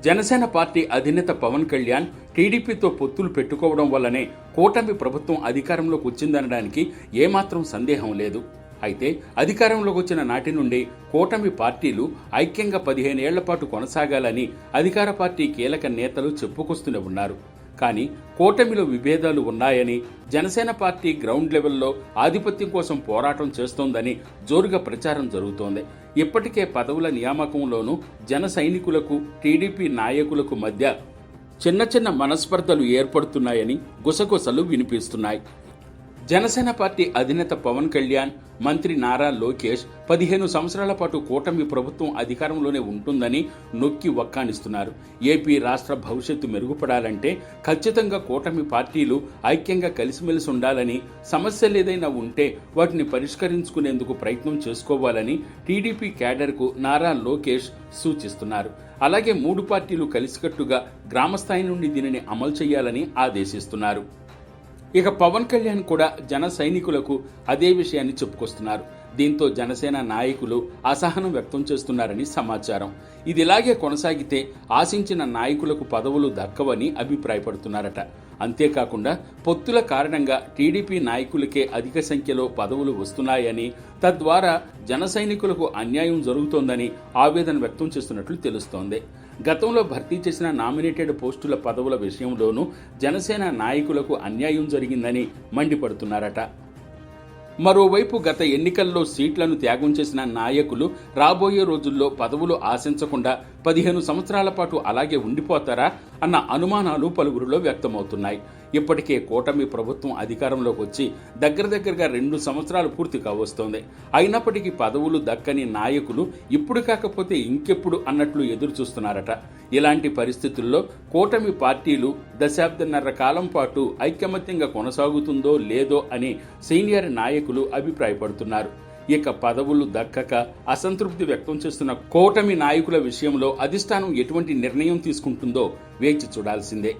Janasena party అధినేత పవన్ కళ్యాణ్ టీడీపీతో పొత్తులు పెట్టుకోవడం వల్లనే కూటమి ప్రభుత్వం అధికారంలోకి వచ్చిందనడానికి ఏమాత్రం సందేహం లేదు. అయితే అధికారంలోకి వచ్చిన నాటి నుండి కూటమి పార్టీలు ఐక్యంగా 15 ఏళ్ల పాటు కొనసాగాలని అధికార పార్టీ కీలక నేతలు చెప్పుకొస్తూనే ఉన్నారు. కానీ కూటమిలో విభేదాలు ఉన్నాయని, జనసేన పార్టీ గ్రౌండ్ లెవెల్లో ఆధిపత్యం కోసం పోరాటం చేస్తోందని జోరుగా ప్రచారం జరుగుతోంది. ఇప్పటికే పదవుల నియామకంలోనూ జన సైనికులకు, టీడీపీ నాయకులకు మధ్య చిన్న మనస్పర్ధలు ఏర్పడుతున్నాయని గుసగుసలు వినిపిస్తున్నాయి. జనసేన పార్టీ అధినేత పవన్ కళ్యాణ్, మంత్రి నారా లోకేష్ 15 సంవత్సరాల పాటు కూటమి ప్రభుత్వం అధికారంలోనే ఉంటుందని నొక్కి వక్కానిస్తున్నారు. ఏపీ రాష్ట్ర భవిష్యత్తు మెరుగుపడాలంటే ఖచ్చితంగా కూటమి పార్టీలు ఐక్యంగా కలిసిమెలిసి ఉండాలని, సమస్యలు ఏదైనా ఉంటే వాటిని పరిష్కరించుకునేందుకు ప్రయత్నం చేసుకోవాలని టీడీపీ క్యాడర్కు నారా లోకేష్ సూచిస్తున్నారు. అలాగే 3 పార్టీలు కలిసికట్టుగా గ్రామస్థాయి నుండి దీనిని అమలు చేయాలని ఆదేశిస్తున్నారు. ఇక పవన్ కళ్యాణ్ కూడా జన సైనికులకు అదే విషయాన్ని చెప్పుకొస్తున్నారు. దీంతో జనసేన నాయకులు అసహనం వ్యక్తం చేస్తున్నారని సమాచారం. ఇది ఇలాగే కొనసాగితే ఆశించిన నాయకులకు పదవులు దక్కవని అభిప్రాయపడుతున్నారట. అంతేకాకుండా పొత్తుల కారణంగా టీడీపీ నాయకులకే అధిక సంఖ్యలో పదవులు వస్తున్నాయని, తద్వారా జన సైనికులకు అన్యాయం జరుగుతోందని ఆవేదన వ్యక్తం చేస్తున్నట్లు తెలుస్తోంది. గతంలో భర్తీ చేసిన నామినేటెడ్ పోస్టుల పదవుల విషయంలోనూ జనసేన నాయకులకు అన్యాయం జరిగిందని మండిపడుతున్నారట. మరోవైపు గత ఎన్నికల్లో సీట్లను త్యాగం చేసిన నాయకులు రాబోయే రోజుల్లో పదవులు ఆశించకుండా 15 సంవత్సరాల పాటు అలాగే ఉండిపోతారా అన్న అనుమానాలు పలువురిలో వ్యక్తమవుతున్నాయి. ఇప్పటికే కూటమి ప్రభుత్వం అధికారంలోకి వచ్చి దగ్గరగా 2 సంవత్సరాలు పూర్తి కావస్తోంది. అయినప్పటికీ పదవులు దక్కని నాయకులు ఇప్పుడు కాకపోతే ఇంకెప్పుడు అన్నట్లు ఎదురు చూస్తున్నారట. ఇలాంటి పరిస్థితుల్లో కూటమి పార్టీలు దశాబ్దన్నర కాలం పాటు ఐకమత్యంగా కొనసాగుతుందో లేదో అని సీనియర్ నాయకులు అభిప్రాయపడుతున్నారు. ఇక పదవులు దక్కక అసంతృప్తి వ్యక్తం చేస్తున్న కూటమి నాయకుల విషయంలో అధిష్టానం ఎటువంటి నిర్ణయం తీసుకుంటుందో వేచి చూడాల్సిందే.